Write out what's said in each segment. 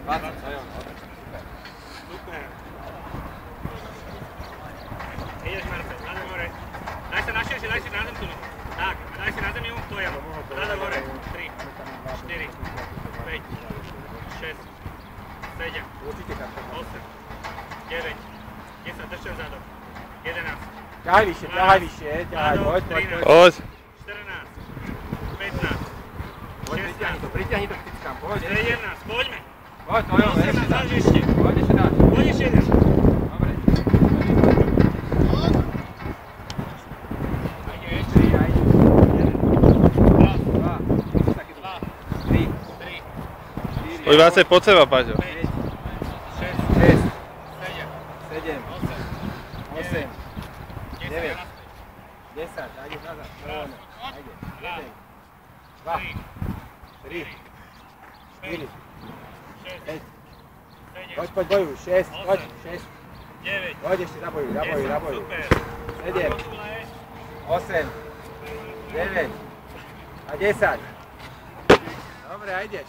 Super. Ideš, Marcel, na hore. Daj sa na širšie, daj si na zem tu. Tak, daj si na zem ju, to ja. Na hore. 3, 4, 5, 6, 7, 8, 9, 10, držte vzadu. 11. Ťahaj vyššie, ťahaj, poď. 14, 15, Pritiahni to k tyckám, poď. 17, poďme. Poď, Tojo, ešte dá. Poď ešte dá. Poď ešte dá. Dobre. Ajde, ešte, ajde. 1, 2, 3, 4, Poď viacej pod seba, Paťo. 5, 6, 7, 8, 9, 10, ajde nazad. Ajde, 1, 2, 3, 4, 5. Poď, bojuj, 6, poď, 6. 9. Poď ešte, zabojuj. 7, 8, 9 a 10. Dobre, a ideš.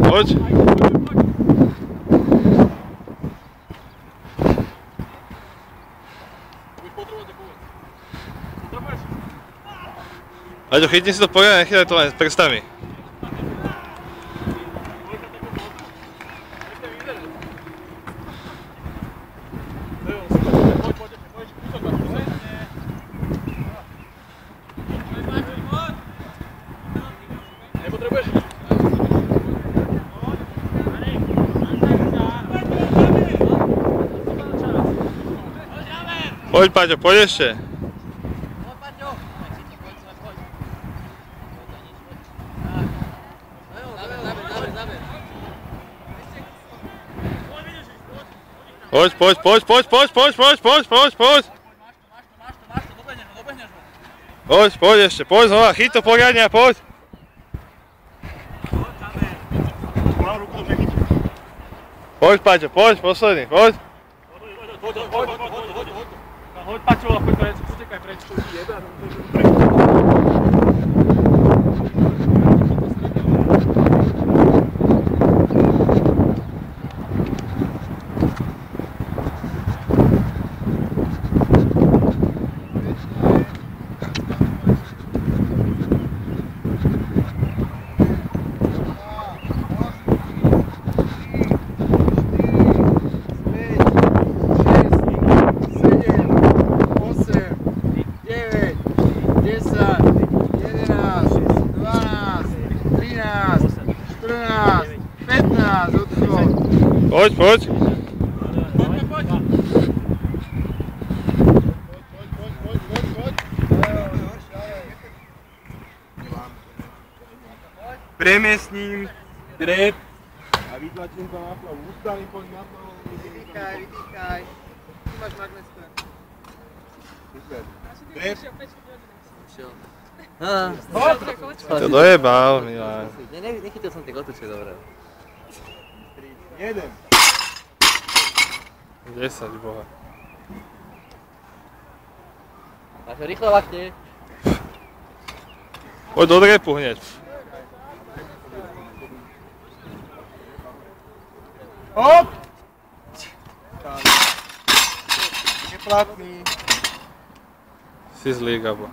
Poď. Aďo, chytni si to poriadne, nechytaj to len s prstami. Poď, Paťo, poď ešte. Poď ešte, poď znova, chyť to poriadne a poď. Poď, Paťo, poď, posledný, poď. Hoď, Paťo, a poď preč, utekaj preč. Poď. Premiestním, drep a vytlačím to na hlavu. Ustalím poď na hlavu. Vydýchaj. Tu máš magnesku. Super. Drep. To dojebal, Milan. Nechytil som tie kotúče, dobre. 1. 10, boha. Paťo, rýchlo lakne. Poď do drepu hneď. Hop! Neplatný. Si zlý, Gabo.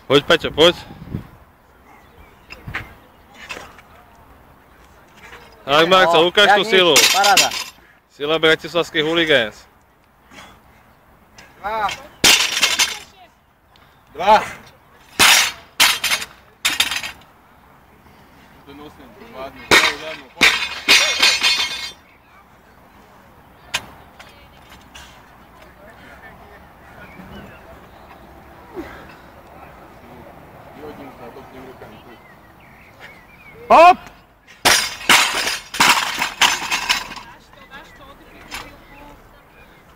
Poď, Paťo, poď. Tak, Marcel, ukáž tú silu. Paráda. Sila bratislavských huligans. 2. Zatopním rukami. Hop!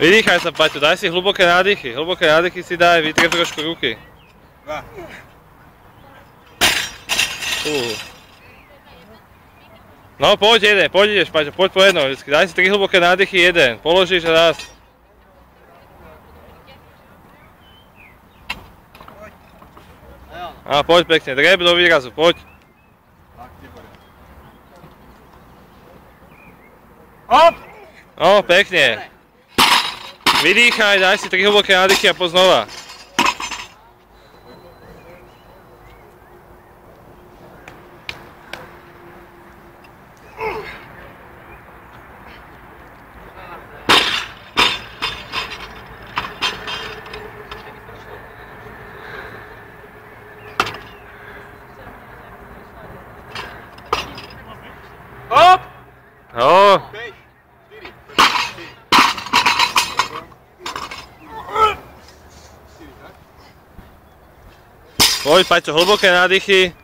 Vydýchaj sa, Paťo, daj si hlboké nádychy si daj, vytrie trošku ruky. No poď jeden, poď ideš, Paťo, poď po jednom vždycky, daj si 3 hlboké nádychy, jeden, položíš a raz. A poď pekne, dreb do výrazu, poď. Hop! No, pekne. Vydýchaj, daj si 3 hlboké nádychy a poď znova. Hop! No. 5, 4. Poď, Paťo, hlboké nádychy.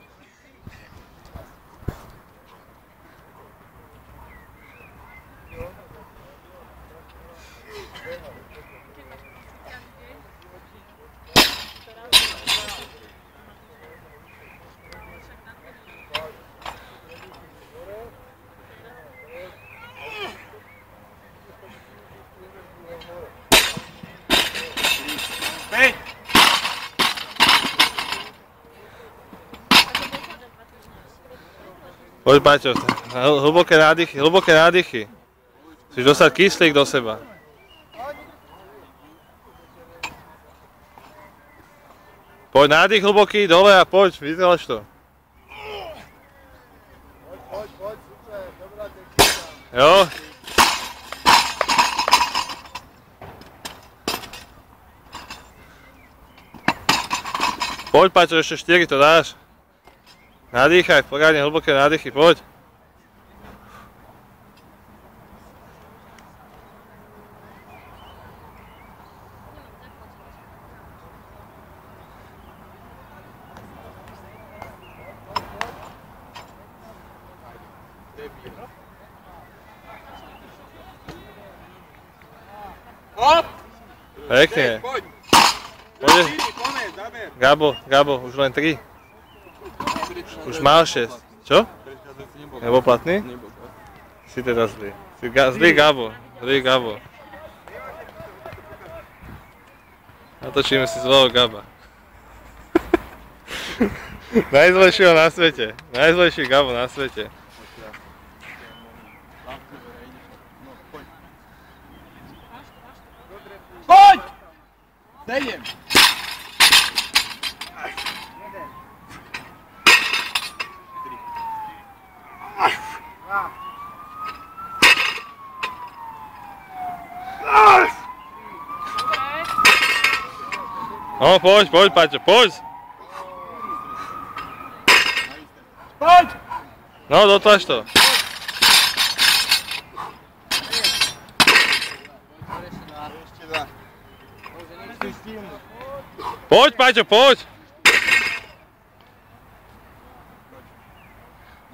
Poď, Paťo, hlboké nádychy. Chceš dostať kyslík do seba. Poď, nádych hlboký, dole a poď, vytráš to. Poď, super, dobrá technika. Jo. Poď, Paťo, ešte 4 to dáš. Nadýchaj, poriadne hlboké nádychy, poď. Hop! Pekne. Poď. Poď. Konec, zaber. Gabo, už len 3. Už mal 6. Čo? Nebol platný? Si teda zlý. Si zlý Gabo. Natočíme si zlého Gaba. Najzlejšieho na svete. Najzlejší Gabo na svete. Poď! 7. No poď, Paťo, poď! Poď! No, dotlač to. Ešte 2. Poď, Paťo, poď!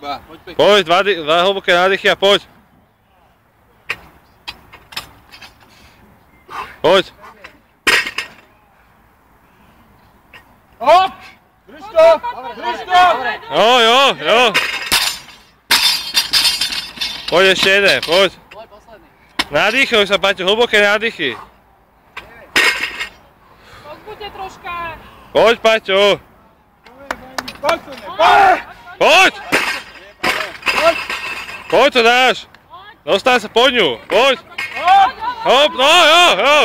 2. Poď, 2 hlboké nádychy a poď. Poď. Hop! Drž to! Jo. Poď ešte jeden, poď. Môj posledný. Nadýchuj sa, Paťo, hlboké nádychy. Pozbuďte troška. Poď, Paťo. Poď! Poď to dáš. Dostáň sa po ňu, poď. Hop, no, jo.